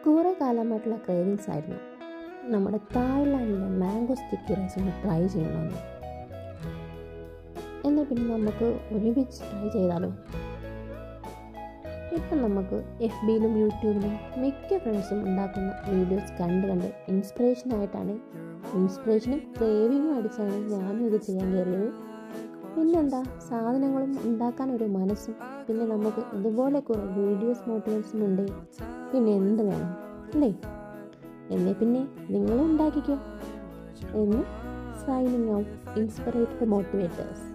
കുറേ കാലമായിട്ടുള്ള ക്രേവിങ്സ് ആയിരുന്നു നമ്മുടെ തായ്ലാൻഡിലെ മാംഗോ സ്റ്റിക്കി റൈസ് ഒന്ന് ട്രൈ ചെയ്യണമെന്ന്. എന്നാൽ പിന്നെ നമുക്ക് ഒരുമിച്ച് ട്രൈ ചെയ്താലോ? ഇപ്പം നമുക്ക് FBയിലും യൂട്യൂബിലും മിക്ക ഫ്രണ്ട്സും ഉണ്ടാക്കുന്ന വീഡിയോസ് കണ്ട് ഇൻസ്പിറേഷനും ക്രേവിങ്ങും അടിച്ചാണ് ഞാനും ഇത് ചെയ്യാൻ കയറിയത്. പിന്നെന്താ, സാധനങ്ങളും ഉണ്ടാക്കാൻ ഒരു മനസ്സും പിന്നെ നമുക്ക് ഇതുപോലെ കുറേ വീഡിയോസ് മോട്ടിവേഷൻസും ഉണ്ട്. പിന്നെ എന്ത് വേണം അല്ലേ? എന്നെ പിന്നെ നിങ്ങളും ഉണ്ടാക്കിക്കോ എന്ന് സൈനിങ് ഔട്ട്, ഇൻസ്പിറേറ്റഡ് മോട്ടിവേറ്റേഴ്സ്.